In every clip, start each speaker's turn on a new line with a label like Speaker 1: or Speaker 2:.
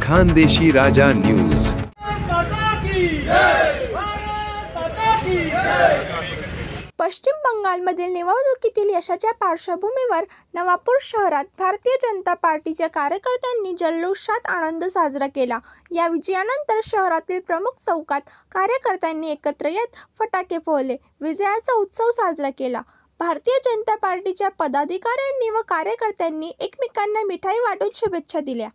Speaker 1: खानदेशी राजा news.
Speaker 2: पश्चिम बंगालमधील निवडणुकीतील यशाच्या पार्श्वभूमीवर नवापूर शहरात भारतीय जनता पार्टीच्या कार्यकर्त्यांनी जल्लोषात आनंद साजरा केला। या विजयानंतर शहरातील प्रमुख चौकात कार्यकर्त्यांनी एकत्र येत फटाके फोडले, विजयाचा उत्सव साजरा केला। भारतीय जनता पार्टीच्या पदाधिकाऱ्यांनी व कार्यकर्त्यांनी एकमेकांना मिठाई वाटून शुभेच्छा दिल्या।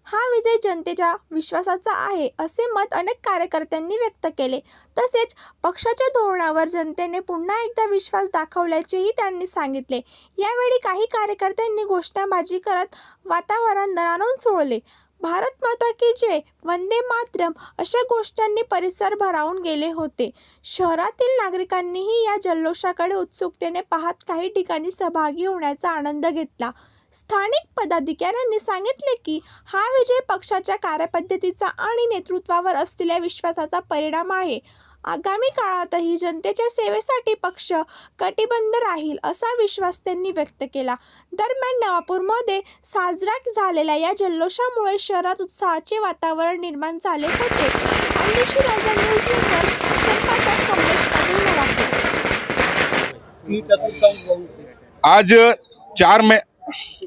Speaker 2: हा विजय जनतेच्या विश्वासाचा आहे असे मत अनेक कार्यकर्त्यांनी व्यक्त केले। तसेच पक्षाच्या धोरणावर जनतेने पुन्हा एकदा विश्वास दाखवल्याचेही त्यांनी सांगितले। यावेळी काही कार्यकर्त्यांनी घोषणाबाजी करत वातावरण दणाणून सोडले। भारत माता की जय, वंदे मातरम अशा घोषणांनी परिसर भारावून गेले होते। शहरातील नागरिकांनीही या जल्लोषाकडे उत्सुकतेने पाहत काही ठिकाणी सहभागी होण्याचा आनंद घेतला। स्थानिक पदाधिकाऱ्यांनी सांगितले की हा विजय पक्षाच्या कार्यपद्धतीचा आणि नेतृत्वावर असलेल्या विश्वासाचा परिणाम आहे। आगामी काळातही जनतेच्या सेवेसाठी पक्ष कटिबद्ध राहील असा विश्वास त्यांनी व्यक्त केला। दरम्यान नवापूरमध्ये साजरा झालेल्या या जल्लोषामुळे शहरात उत्साहाचे वातावरण निर्माण झाले होते। खानदेशी राजा न्यूज नंतर संपादक कमलेश पाटील, नवापूर।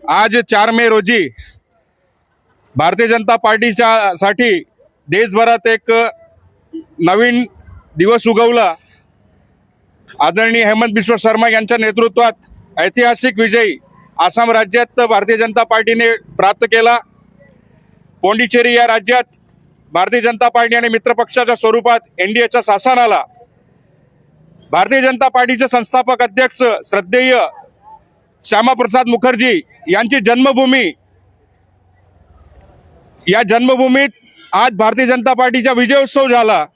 Speaker 3: आज 4 मे रोजी भारतीय जनता पार्टीच्या साठी देशभरात एक नवीन दिवस उगवला। आदरणीय हेमंत बिश्व शर्मा यांच्या नेतृत्वात ऐतिहासिक विजय आसाम राज्यात भारतीय जनता पार्टीने प्राप्त केला। पोंडिचेरी या राज्यात भारतीय जनता पार्टी आणि मित्रपक्षाच्या स्वरूपात एनडीएचा शासन आला। भारतीय जनता पार्टीचे संस्थापक अध्यक्ष श्रद्धेय श्यामाप्रसाद मुखर्जी यांची जन्मभूमी, या जन्मभूमीत आज भारतीय जनता पार्टीचा विजयोत्सव झाला।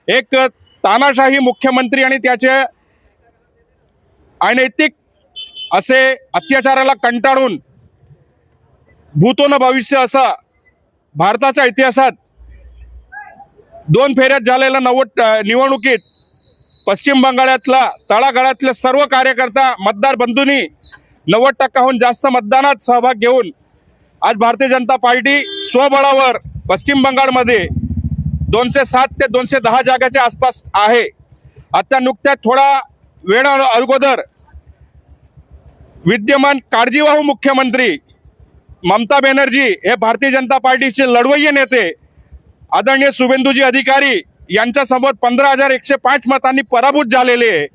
Speaker 3: एक तानाशाही मुख्यमंत्री आणि त्याचे अनैतिक असे अत्याचाराला कंटाळून भूतो न भविष्य असा भारताच्या इतिहासात 2 फेऱ्यात झालेल्या निवडणुकीत पश्चिम बंगालातला तळागाळातले सर्व कार्यकर्ता मतदार बंधूंनी 90% जास्त मतदानात सहभाग घेऊन आज भारतीय जनता पार्टी स्वबळावर पश्चिम बंगालमध्ये 207 ते 210 जागाच्या आसपास आहे। आता नुकत्याच थोडा वेळ अगोदर विद्यमान काळजीवाहू मुख्यमंत्री ममता बॅनर्जी हे भारतीय जनता पार्टीचे लढवय्ये नेते आदरणीय शुभेंदुजी अधिकारी यांच्यासमोर 15,105 मतांनी पराभूत झालेले आहे।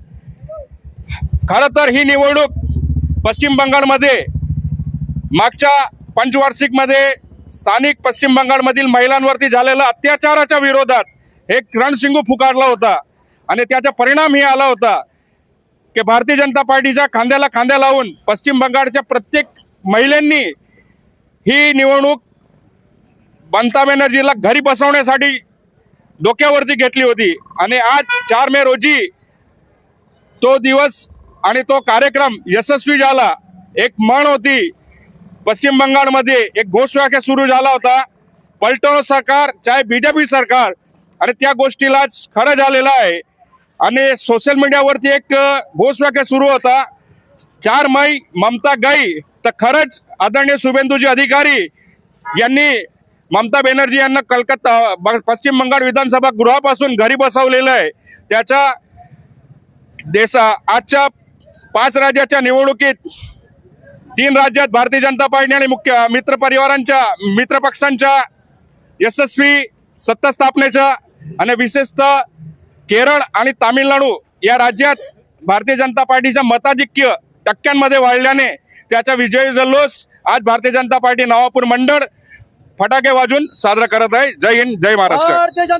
Speaker 3: खरं तर ही निवडणूक पश्चिम बंगालमध्ये मागच्या पंचवार्षिकमध्ये स्थानिक पश्चिम बंगालमधील महिलांवरती झालेल्या अत्याचाराच्या विरोधात एक रणशिंगू पुकारला होता आणि त्याचा परिणाम ही आला होता की भारतीय जनता पार्टीच्या खांद्याला खांद्या लावून पश्चिम बंगालच्या प्रत्येक महिलांनी ही निवडणूक ममता बॅनर्जीला घरी बसवण्यासाठी डोक्यावरती घेतली होती। आणि आज 4 मे रोजी तो दिवस आणि तो कार्यक्रम यशस्वी झाला। एक म्हण होती पश्चिम बंगालमध्ये, एक घोषवाक्य सुरू झाला होता, पलटो सरकार चाहे बीजेपी सरकार, आणि त्या गोष्टीलाच खरं झालेलं आहे। आणि सोशल मीडियावरती एक घोषवाक्य सुरू होता, 4 मई ममता गई, तर खरंच आदरणीय शुभेंदुजी अधिकारी यांनी ममता बॅनर्जी यांना कलकत्ता पश्चिम बंगाल विधानसभा गृहापासून घरी बसवलेलं आहे। त्याच्या आजच्या 5 राज्याच्या निवडणुकीत 3 राज्यात भारतीय जनता पार्टी आणि मुख्य मित्रपक्षांच्या यशस्वी सत्ता स्थापनेच्या आणि विशेषतः केरळ आणि तामिळनाडू या राज्यात भारतीय जनता पार्टीच्या मताधिक्य टक्क्यांमध्ये वाढल्याने त्याचा विजय जल्लोष आज भारतीय जनता पार्टी नवापूर मंडळ फटाके वाजून साजरा करत आहे। जय हिंद, जय महाराष्ट्र।